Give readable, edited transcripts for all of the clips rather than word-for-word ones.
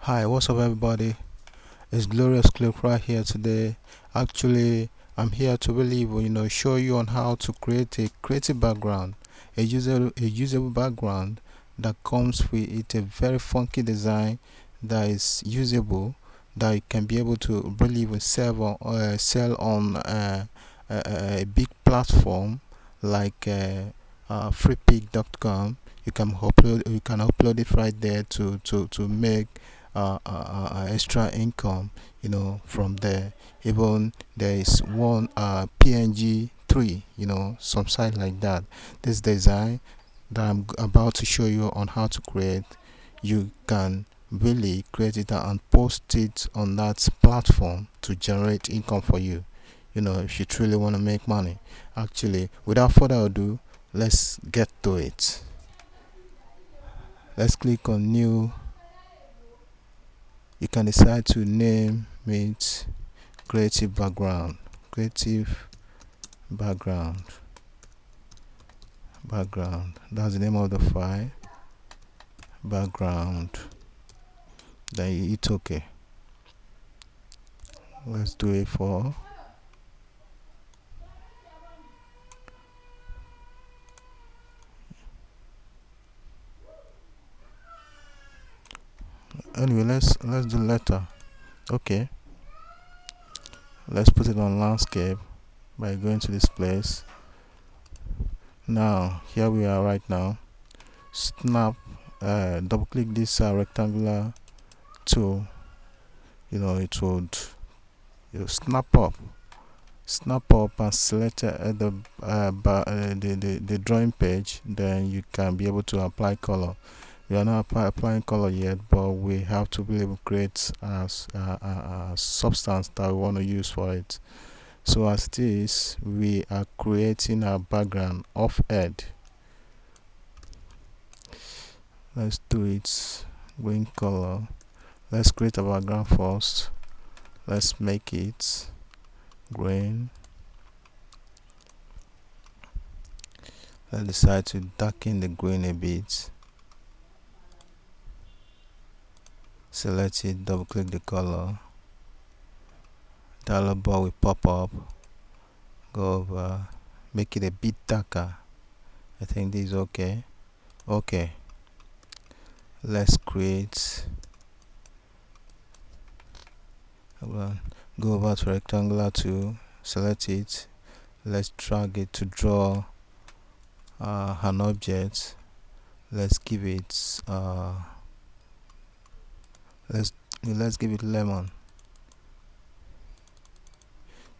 Hi, what's up, everybody? It's Glorious Clip right here today. Actually, I'm here to really, show you on how to create a creative background, a usable background that comes with a very funky design that is usable, that you can be able to really even sell on a big platform like freepik.com. You can upload it right there to make extra income, from there. Even there is one PNG3, some site like that. This design that I'm about to show you on how to create, you can really create it and post it on that platform to generate income for you, if you truly want to make money. Actually, without further ado, let's get to it. Let's click on new. You can decide to name it creative background. Creative background. That's the name of the file. Background. Then you hit OK. Let's do it for. Anyway, let's do letter. Okay. Let's put it on landscape by going to this place. Now here we are right now. Snap. Double click this rectangular tool. It would snap up and select the drawing page. Then you can be able to apply color. We are not applying color yet, but we have to be able to create a substance that we want to use for it. So as it is, we are creating a background of head. Let's do it green color. Let's create a background first. Let's make it green. Let's decide to darken the green a bit. Select it, double click the color. Dialog box will pop up. Go over, make it a bit darker. I think this is okay. Okay. Let's create. Go over to rectangular tool, select it. Let's drag it to draw an object. Let's give it let's give it lemon.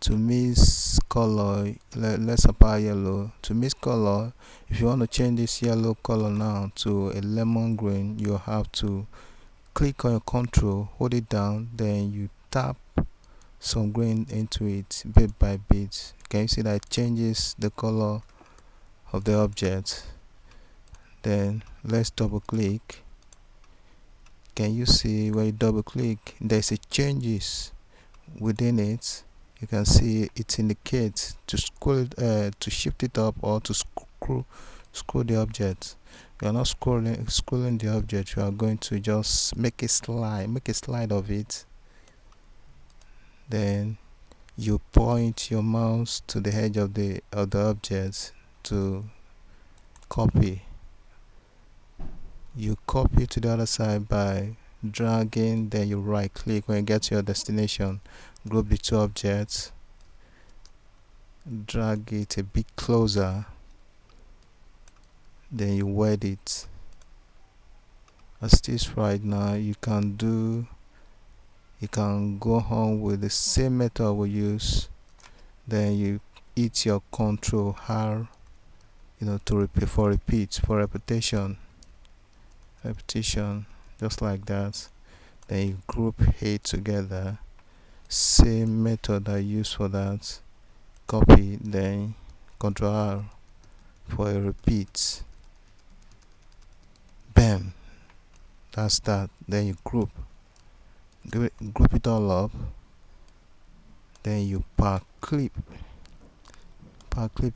To mix color, let's apply yellow. To mix color, if you want to change this yellow color now to a lemon green, you have to click on your control, hold it down, then you tap some green into it bit by bit. Can you see that it changes the color of the object? Then let's double click. Can you see when you double click, there's a changes within it? You can see it indicates to scroll, to shift it up, or to scroll the object. You are not scrolling the object. You are going to just make a slide of it. Then you point your mouse to the edge of the object to copy. You copy to the other side by dragging, then you right click. When you get to your destination, group the two objects, drag it a bit closer, then you wet it. As it is right now, you can go on with the same method we use. Then you hit your Control R, to repeat, for repetition, just like that. Then you group it together, same method I use for that. Copy, then Control R for a repeat. Bam, that's that. Then you group it all up. Then you pack clipping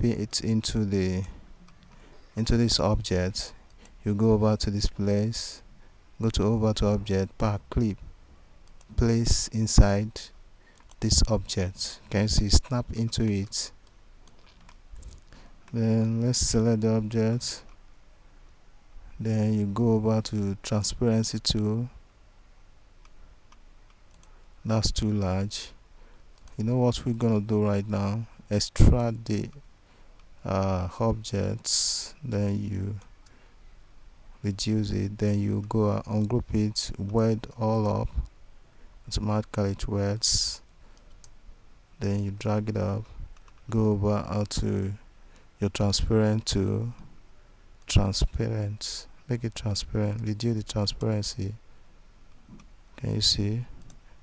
it into this object. You go over to this place, go to over to object, path clip, place inside this object. Can you see, snap into it. Then let's select the object, then you go over to transparency tool. That's too large. You know what we're gonna do right now? Extract the objects, then you reduce it, then you go ungroup it, word all up, automatically it words, then you drag it up, go over to your transparent tool, transparent, make it transparent, reduce the transparency. Can you see?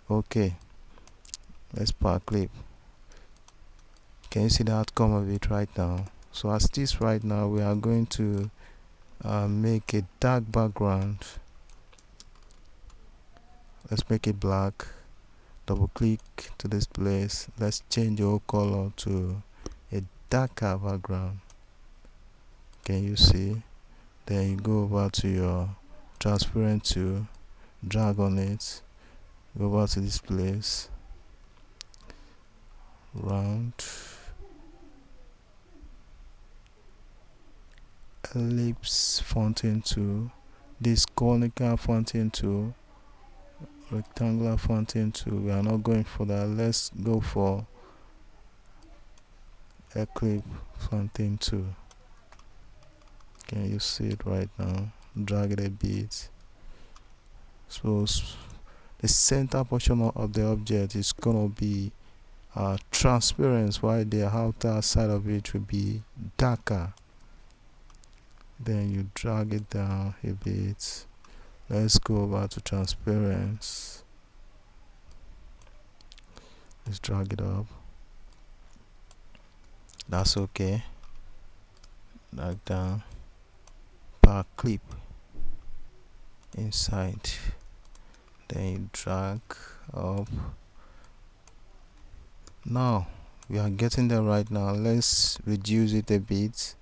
Okay, let's path clip. Can you see the outcome of it right now? So as it is right now, we are going to make a dark background. Let's make it black. Double click to this place. Let's change the whole color to a darker background. Can you see? Then you go over to your transparent tool, drag on it, go over to this place, round, ellipse fountain tool, this conical fountain tool, rectangular fountain tool. We are not going for that. Let's go for ellipse fountain tool. Can you see it right now? Drag it a bit. So the center portion of the object is gonna be transparent, while the outer side of it will be darker. Then you drag it down a bit. Let's go over to transparency. Let's drag it up. That's okay. Drag down. Path clip inside. Then you drag up. Now we are getting there right now. Let's reduce it a bit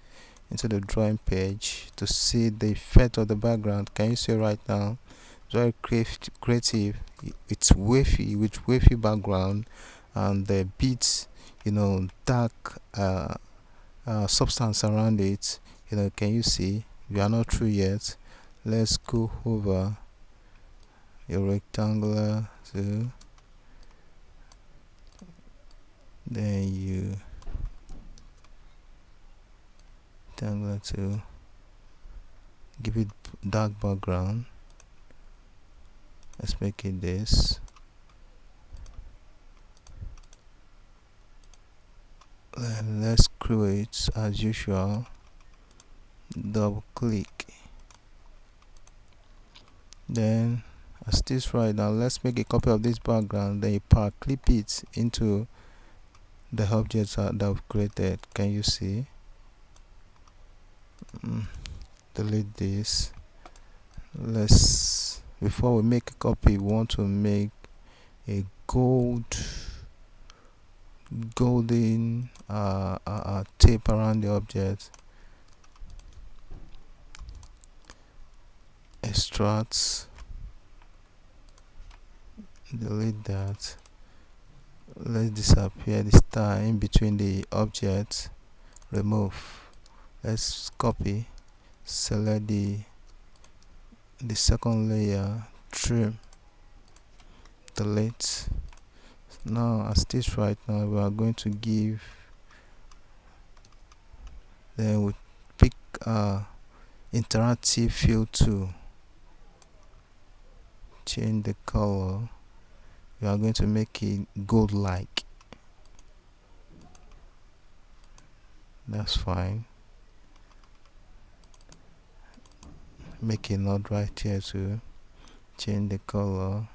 into the drawing page to see the effect of the background. Can you see right now? It's very creative. It's wavy, with wavy background, and the bits, dark substance around it. Can you see? We are not through yet. Let's go over your rectangular tool, then you rectangular tool, give it dark background. Let's make it this. Then let's create as usual. Double click. Then as this right now, let's make a copy of this background. Then you path clip it into the objects that we've created. Can you see? Delete this. Before we make a copy, we want to make a golden tape around the object. Extract, delete that. Let's disappear this time in between the objects. Remove. Let's copy, select the second layer, trim, delete. Now as this right now, we are going to give, then we pick interactive fill tool, change the color. We are going to make it gold like. That's fine. Make a node right here to change the color.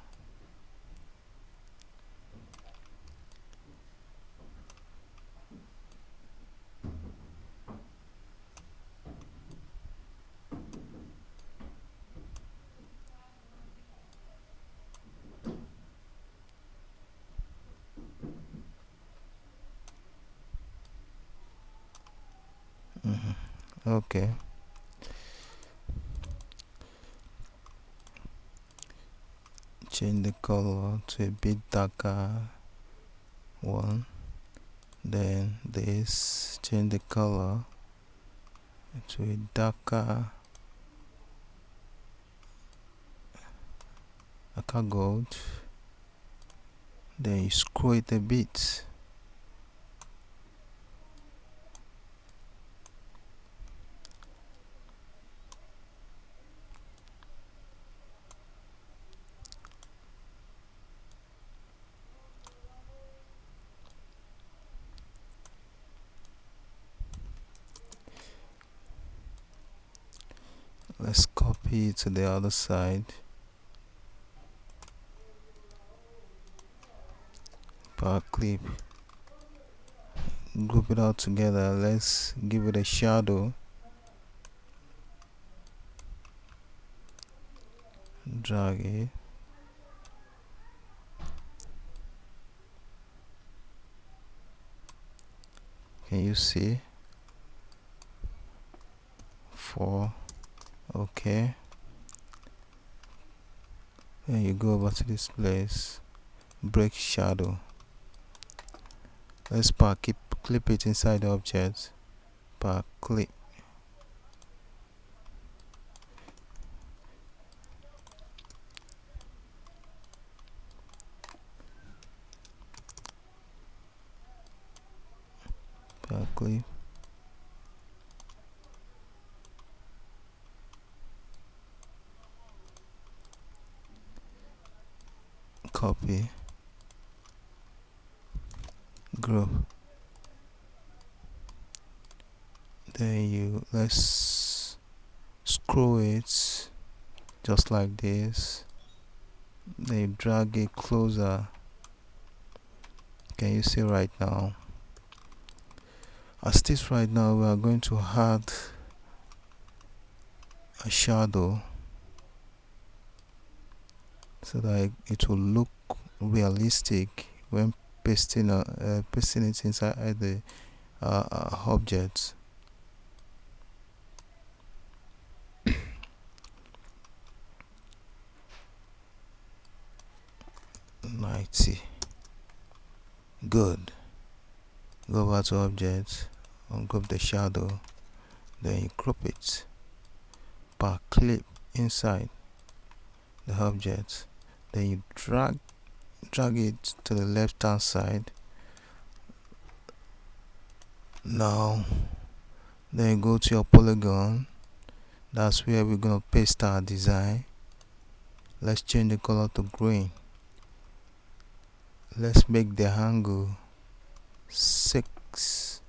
Okay. change the color to a bit darker one. Then this, change the color to a darker gold. Then you screw it a bit. Let's copy it to the other side. Power clip. Group it all together. Let's give it a shadow. Drag it. Can you see? 4. Okay. Then you go over to this place. Break shadow. Let's clip it inside the object. Power clip. Power clip. Copy. Group. Then let's screw it just like this. Then you drag it closer. Can you see right now? As this right now, we are going to add a shadow so that it will look realistic when pasting it inside the object. Good. Go over to object, ungroup the shadow, then you group it. Power clip inside the object, then you drag it to the left hand side. Now then you go to your polygon. That's where we're gonna paste our design. Let's change the color to green. Let's make the angle 6.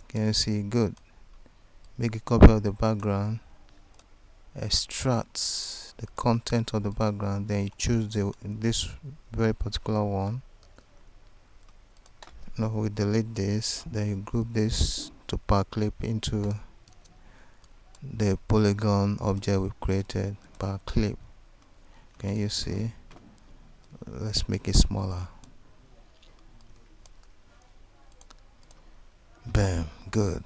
Can you see? Good. Make a copy of the background, extract the content of the background, then you choose this very particular one. Now we delete this, then you group this to power clip into the polygon object we've created. Power clip. Can you see? Let's make it smaller. Bam. Good.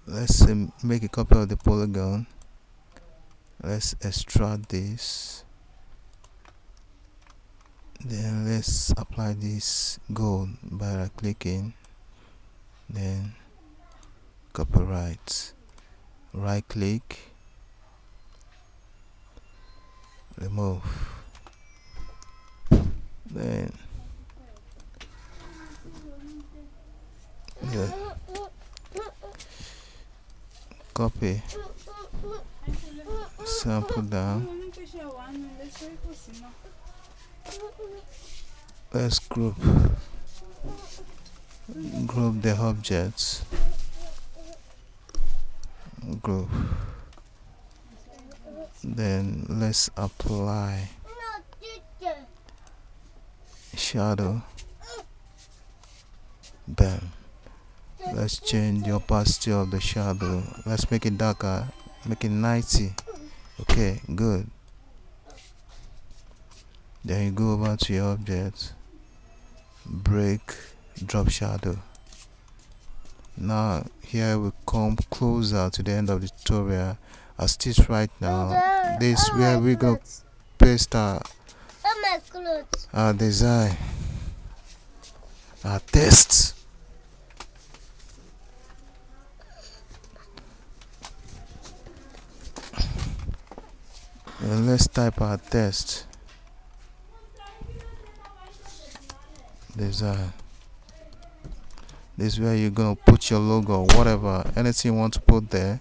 Let's make a copy of the polygon. Let's extract this. Then let's apply this gold by right clicking. Then copyright. Right click. Remove. Then copy, sample down. Let's group the objects. Group. Then let's apply shadow. Bam. Let's change the opacity of the shadow. Let's make it darker. Make it 90. Okay, good. Then you go over to your object, break, drop shadow. Now here we come closer to the end of the tutorial. as this right now. This where we gonna paste our design, our text. And let's type our text design. This is where you're gonna put your logo, whatever, anything you want to put there.